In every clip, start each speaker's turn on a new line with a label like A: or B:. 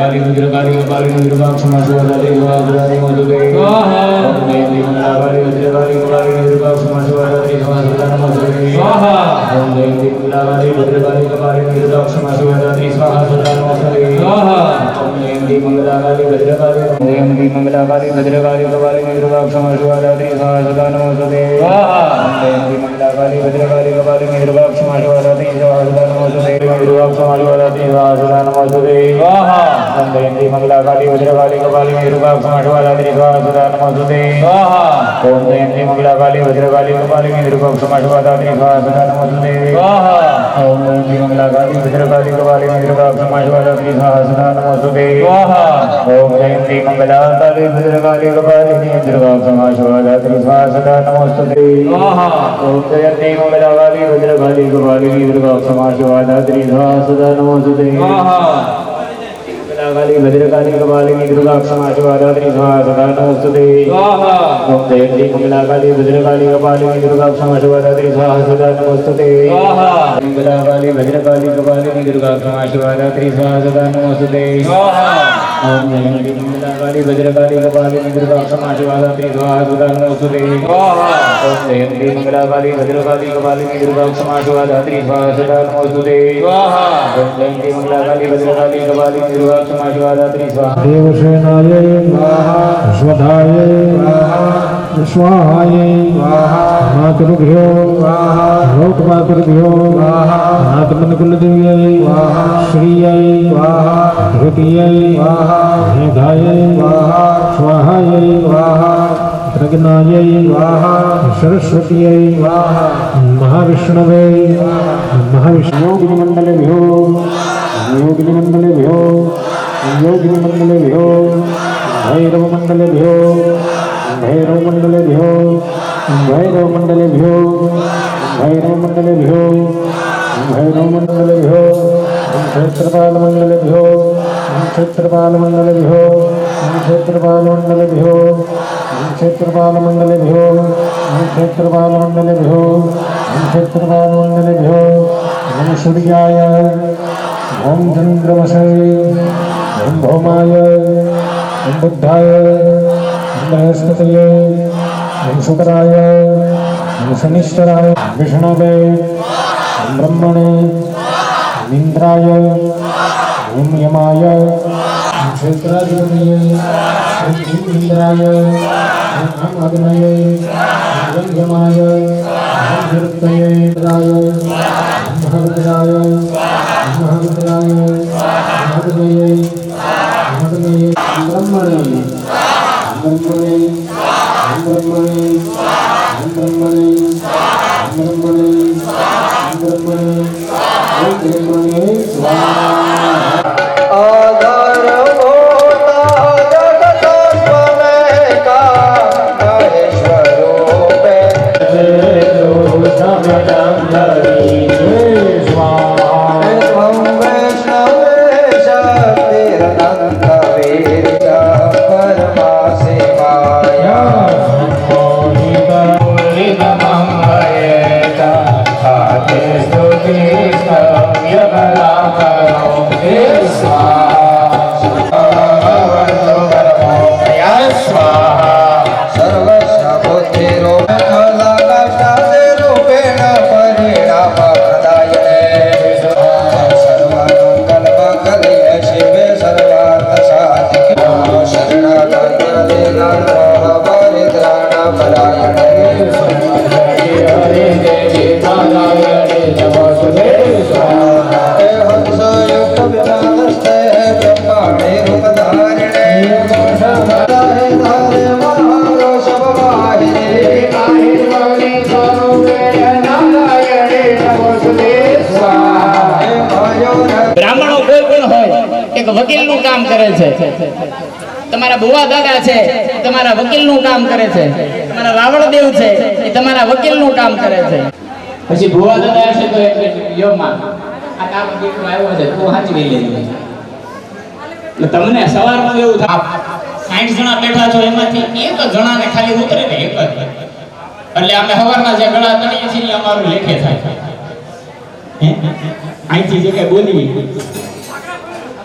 A: मंगलाकाली वज्रकाली कपाली विरूपाक्ष माशुवादात्री स्वाहासुदानि नमोस्तुते स्वाहा ओम जयंती मंगलाकाली वज्रकाली कपाली विरूपाक्ष माशुवादात्री स्वाहासुदानि नमोस्तुते स्वाहा ओम जयंती मंगलाकाली वज्रकाली कपाली विरूपाक्ष माशुवादात्री स्वाहासुदानि नमोस्तुते स्वाहा ओम जयंती मंगलाकाली वज्रकाली कपाली विरूपाक्ष माशुवादात्री स्वाहासुदानि नमोस्तुते स्वाहा ओम जयंती मंगलाकाली वज्रकाली कपाली विरूपाक्ष माशुवादात्री स्वाहासुदानि नमोस्तुते विरूपाक्ष माशुवादात्री स्वाहासुदानि नमोस्तुते स्वाहा ओम जयंती मंगलाकाली वज्रकाली कपाली विरूपाक्ष माशुवादात्री स्वाहासुदानि नमोस्तुते स्वाहा ओम जयंती मंगलाकाली वज्रकाली कपाली विरूपाक्ष माशुवादात्री स्वाहासुदानि नमोस्तुते स्वाहा ओम जयंती मंगलाकाली वज्रकाली कपाली विरूपाक्ष माशुवादात्री स्वाहासुदानि नमोस्तुते स्वाहा ओम जयंती मंगलाकाली वज्रकाली कपाली विरूपाक्ष माशुवादात्री स्वाहासुदानि नमोस्तुते स्वाहा ओम जयंती मंगलाकाली वज्रकाली कपाली विरूपाक्ष माशुवादात्री स्वाहासुदानि नमोस्तुते स्वाहा काली भद्रकाली कपाली विरूपाक्ष माशुवादात्री स्वाहासुदानि नमोस्तुते स्वाहा ओम जयंती मंगलाकाली भद्रकाली कपाली विरूपाक्ष माशुवादात्री स्वाहासुदानि नमोस्तुते स्वाहा मंगलाकाली भद्रकाली कपाली विरूपाक्ष माशुवादात्री स्वाहासुदानि नमोस्तुते स्वाहा ओम जयंती मंगलाकाली भद्रकाली कपाली विरूपाक्ष माशुवादात्री स्वाहासुदानि नमोस्तुते स्वाहा ओम जयंती मंगलाकाली भद्रकाली कपाली विरूपाक्ष माशुवादात्री स्वाहासुदानि नमोस्तुते स्वाहा ओम जयंती मंगलाकाली भद्रकाली कपाली विरूपाक्ष माशुवादात्री स्वाहा
B: देवसेनायै स्वाहा स्वधायै स्वाहा स्वाहायै स्वाहा मातृभ्यो स्वाहा लोकमातृभ्यो स्वाहा आत्मनकुलदेव्यै स्वाहा श्रियै स्वाहा धृतियै स्वाहा मेधायै स्वाहा स्वाहायै स्वाहा प्रज्ञायै स्वाहा सरस्वत्यै स्वाहा महाविष्णवे महाविष्णुयोगिनिमण्डलेभ्यो योगिनिमण्डलेभ्यो योगिनिमण्डलेभ्यो भैरवमण्डलेभ्यो भैरवमण्डलेभ्यो भैरवमण्डलेभ्यो भैरवमण्डलेभ्यो भैरवमण्डलेभ्यो क्षेत्रपालमण्डलेभ्यो क्षेत्रपालमण्डलेभ्यो क्षेत्रपालमण्डलेभ्यो क्षेत्रपालमण्डलेभ्यो क्षेत्रपालमण्डलेभ्यो क्षेत्रपालमण्डलेभ्यो नमः सूर्याय ओम चंद्रमसे ओम भौमाय ओम बुद्धाय ओम बृहस्पतये ओम शुक्राय ओम शनिश्चराय विष्णवे ओम ब्रह्मणे ओम इंद्राय ओम यमाय ओम क्षेत्राधिपतये ओम इंद्राय ओम अग्नये ओम यमाय ओम धृतये इंद्राय ओम भगवताय महाविद्यालय महाविद्यालय महाविद्यालय ब्रह्मणे ब्रह्मणे ब्रह्मणे ब्रह्मणे ब्रह्मणे ब्रह्मणे ब्रह्मणे स्वाहा
C: आधार होता जगत का महेश्वर रूप
D: વકીલનું કામ કરે છે, તમારા ભુવા દાદા છે તમારા વકીલનું કામ કરે છે, તમારા રાવણદેવ છે એ તમારા વકીલનું કામ કરે છે. પછી ભુવા દાદા છે તો યો માં આ કામ દીકરો આવ્યો છે તું સાચવી લેજો. એટલે તમને સવારમાં એવું થાય 60 જણા બેઠા છો એમાંથી એક જણાને ખાલી ઉતરે ને એક જ, એટલે અમે સવારના જે ગળા તણીએ છીએ અમારું લેખે થાય. અહીંથી જે કઈ બોલી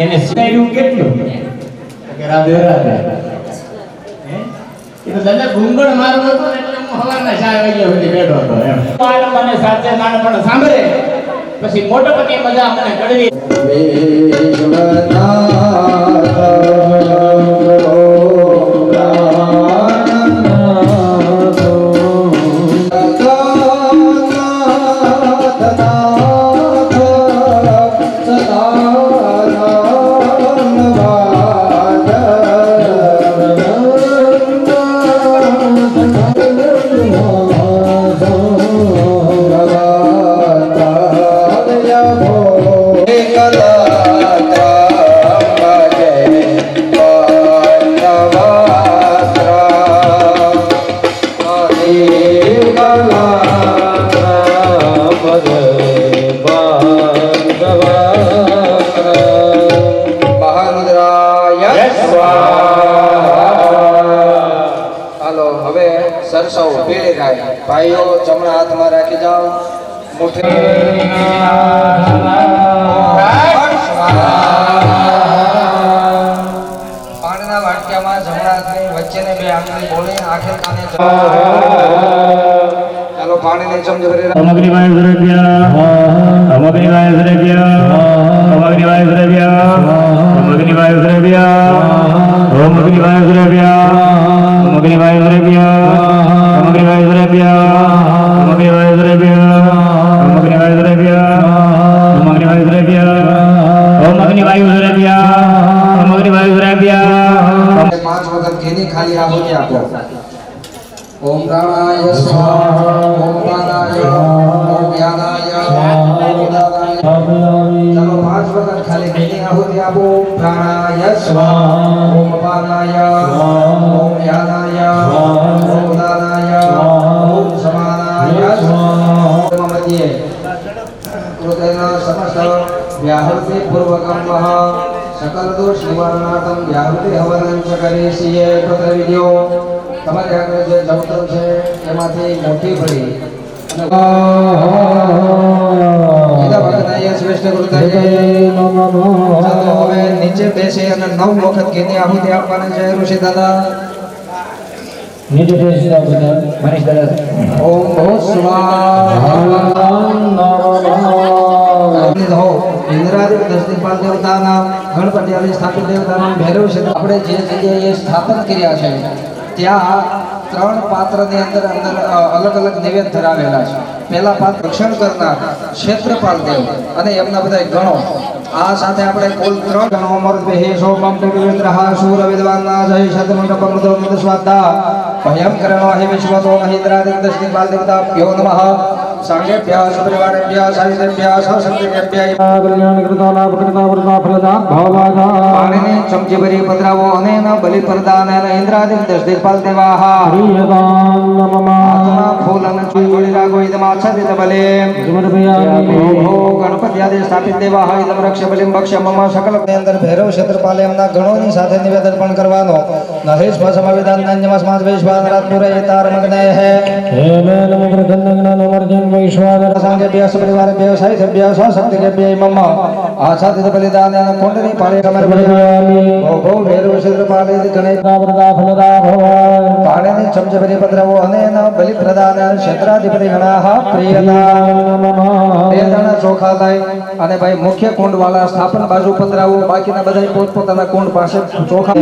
D: એને શીખાયું કેટલું કે રાધે રાધે એ તો દાદા ગુંગળ મારવો હતો એટલે હું હવારના 4 વાગ્યા સુધી બેઠો હતો એમ પાડ મને સાચે નાનપણ સાંભળે પછી મોટો પતિ મજા મને કડવી
C: ભાઈઓ જમણા હાથમાં રાખી જાઓ મુઠ્ઠી પાણીના વાટક્યામાં જમણા હાથની વચ્ચેને બે આંગળી બોલી આખે કાને ચાલો પાણીની ચમચ ભરી
A: સામગ્રી વાય દ્રવ્ય સામગ્રી વાય દ્રવ્ય સામગ્રી વાય દ્રવ્ય સામગ્રી વાય દ્રવ્ય સામગ્રી વાય દ્રવ્ય સામગ્રી વાય દ્રવ્ય સામગ્રી વાય દ્રવ્ય સામગ્રી વાય દ્રવ્ય સામગ્રી વાય દ્રવ્ય સામગ્રી વાય દ્રવ્ય સામગ્રી વાય દ્રવ્ય સામગ્રી વાય દ્રવ્ય
C: 5 વખત ઘીની ખાલી આહુતિ આપો ઓમ પ્રાણાય સ્વાહા ઓમ પ્રાણાય ઓમ વ્યાનાય ઓમ ઉદાનાય ચાલો 5 વખત ખાલી ઘીની આહુતિ આપો પ્રાણાય સ્વાહા ઓમ અપાનાય ઓમ વ્યાનાય ઓમ ઉદાનાય ઓમ સમાનાય સ્વાહા મધ્યે કૃતેન સમસ્ત વ્યાહૃતિ પૂર્વકમ વહ सकल दोष निवारणार्थम व्याहृति हवनं च करिष्ये पत्र विधियो તમારે આગળ જે જમતર છે એમાંથી મોટી ભરી અને એના ભગનાય શ્રેષ્ઠ ગુરુદાય ચાલો હવે નીચે બેસી અને 9 વખત ઘીની આહુતિ આપવાની છે ઋષિ દાદા
B: નીચે બેસી જાઓ બધા મનીષ દાદા
C: ઓમ ભૂ સ્વાહા ઇન્દ્રાદિક 10 દિક્પાલ દેવતાના ગણપતિ આદિ સ્થાપિત દેવતાના ભૈરવ છે આપણે જે જગ્યાએ સ્થાપન કર્યા છે ત્યાં 3 પાત્રની અંદર અલગ અલગ નિવેદ ધરાવેલા છે પહેલા પાત્ર રક્ષણ કરનાર ક્ષેત્રપાલ દેવ અને એમના બધા ગણો આ સાથે આપણે કુલ 3 ગણો અમૃતભેહ સોમમ પવિત્રઃ શૂર વિદ્વાન્ના જય શતમંડપમ મૃદો સ્વાદા ભયમ કરણો હિ વિશ્વતો મહિન્દ્રાદિક 10 દિક્પાલ દેવતાભ્યો નમઃ સાંગેભ્યઃ સુપરિવારેભ્યઃ સાયુધેભ્યઃ સશક્તિભ્યઃ
B: કલ્યાણ કૃતા લાભ કૃતા વરદા ફલદાન ભાવલાદા
C: પાણીની ચમચી ભરી પધરાવો અને ન બલિ પ્રદાન અને ઇન્દ્રાદિક 10 દિક્પાલ દેવાહ
B: પ્રિયદાન મમ
C: આત્મા ફૂલ અને ચોળી રાગો ઇદમ આચ્છાદિત બલે
B: સમર્પયામિ
C: ઓહો ગણપતિ આદિ સ્થાપિત દેવાહ ઇદમ રક્ષ બલિમ ભક્ષ્ય મમ સકલ ની અંદર ભૈરવ ક્ષેત્રપાલ એમના ગણોની સાથે નિવેદન પણ કરવાનો નહેશ ભસમવિદાન નન્યમસ્માદ વૈશ્વાનરાત પુરયતાર મગ્નય હે
B: હે નમો પ્રધન્નગ્ન વર્જન વૈશ્વાનર
C: સાંગેભ્યઃ સુપરિવારેભ્યઃ સાયુધેભ્યઃ સ્વશક્તિભ્યઃ મમ આચ્છાદિત બલિદાન અને કુંડની પાળી સમર્પયામિ ઓહો ભૈરવ ક્ષેત્રપાલ ગણેશ
B: વરદા ફલદા ભવાય
C: પાણીની ચમચી ભરી પધરાવો અને ન બલિ પ્રદાન ક્ષેત્રાધિપતિ ગણાહ પ્રિયદાન બે દાણા ચોખા લાય અને ભાઈ મુખ્ય કુંડ વાળા સ્થાપન બાજુ પધરાવો બાકીના બધા પોતપોતાના કુંડ પાસે ચોખા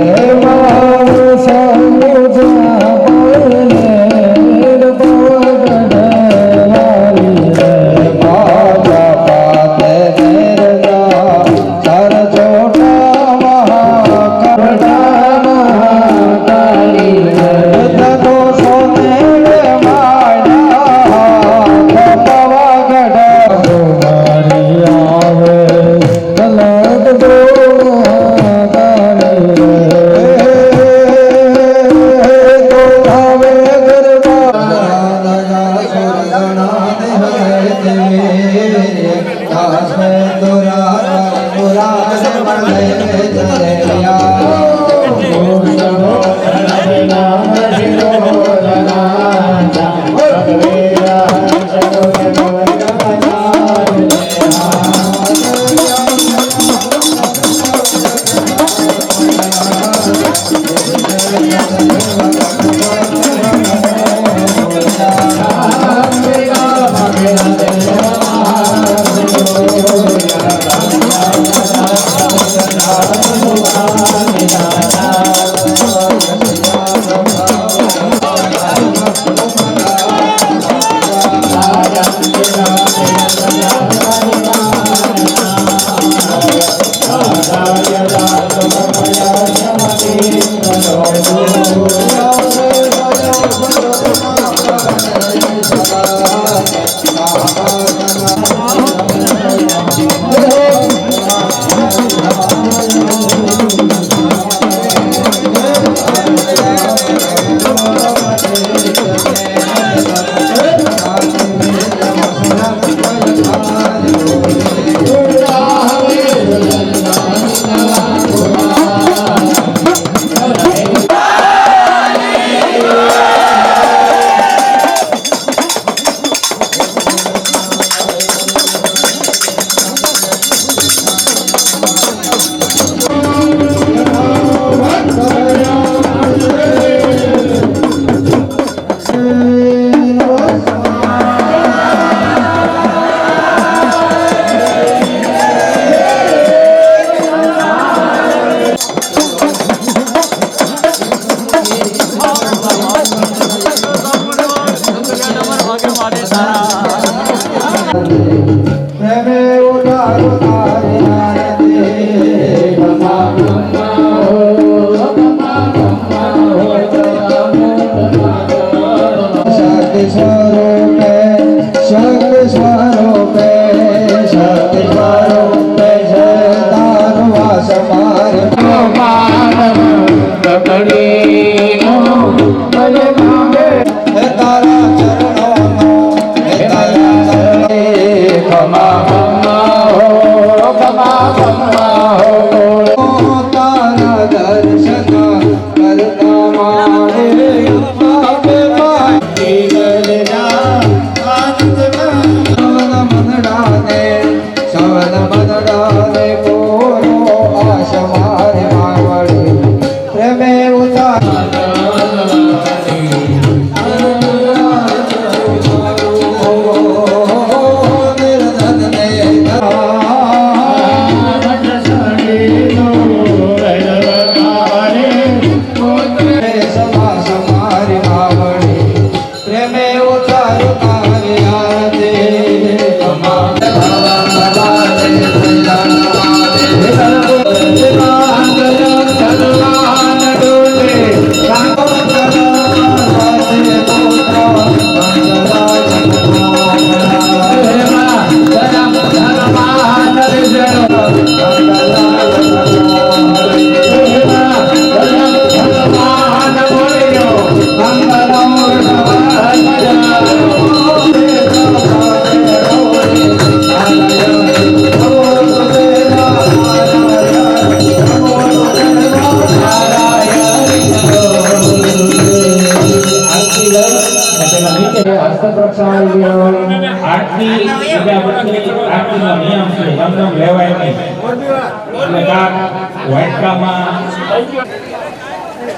C: તારા દર્શન કરતા મારે સવન મનડાને કોરો આશ મારે માવડી પ્રેમે ઉતાર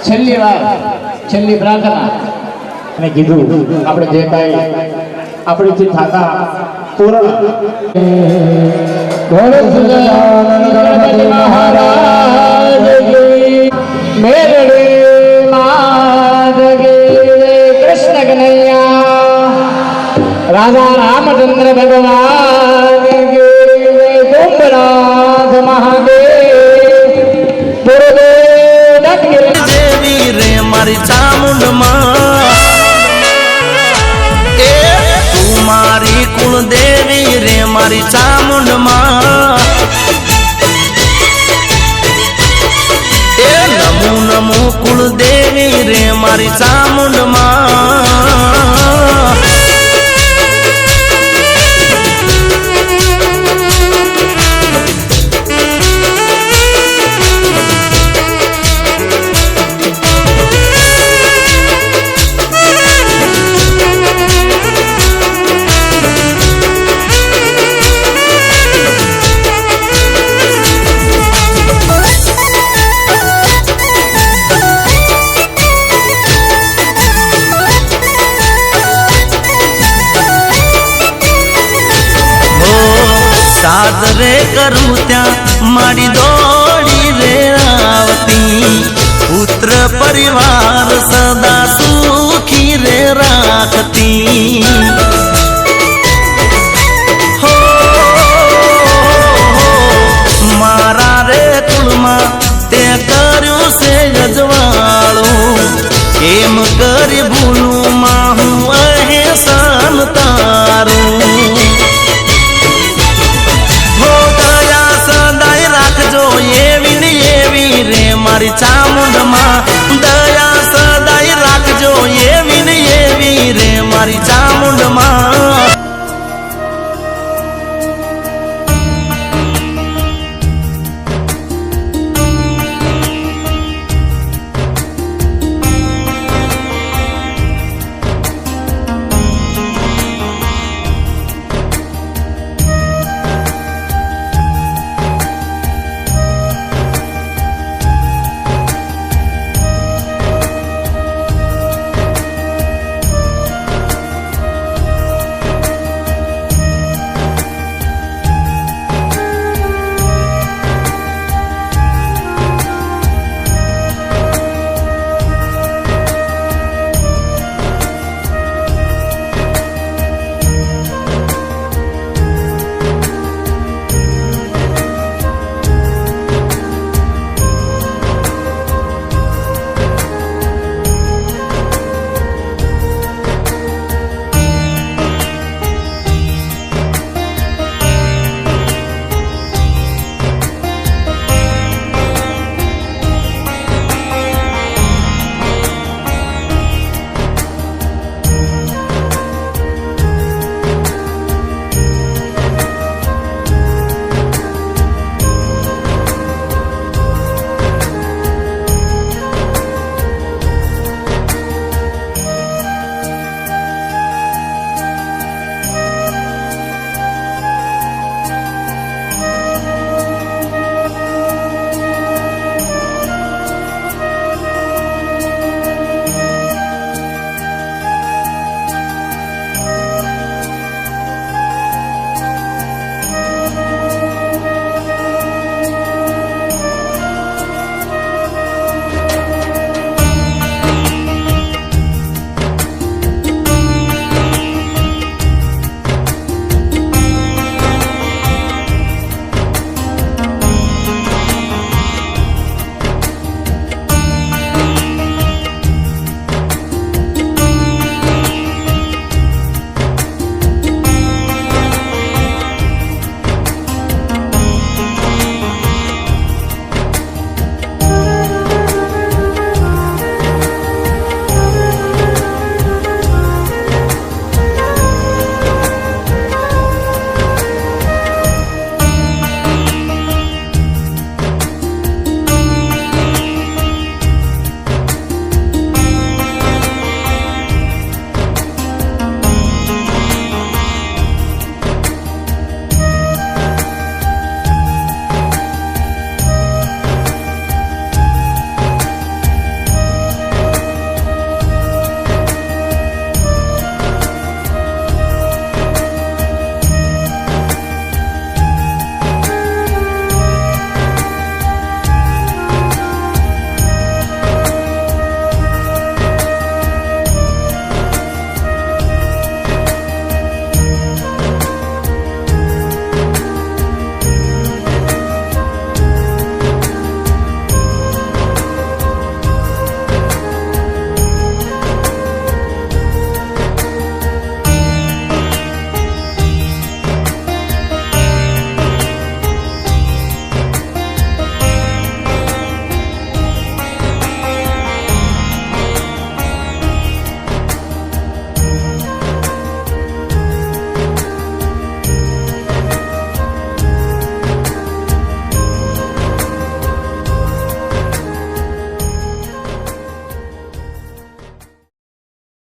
D: છેલ્લી વાર છેલ્લી પ્રાર્થના અને કીધું આપણે જે કાંઈ આપણીથી થતા પૂર્ણ મહારાજ મેરડે માધ કૃષ્ણ કનૈયા રાજા રામચંદ્ર ભગવાન કુંભનાથ મહાદેવ
E: દેવી રે મારી ચામુંડમાં એ તું મારી કુળ દેવી રે મારી ચામુંડમાં એ નમો નમો કુળ દેવી રે મારી ચામુંડમાં સાદરે કરું ત્યાં મારી દોડી રે આવતી પુત્ર પરિવાર સદા સુખી રે રાખતી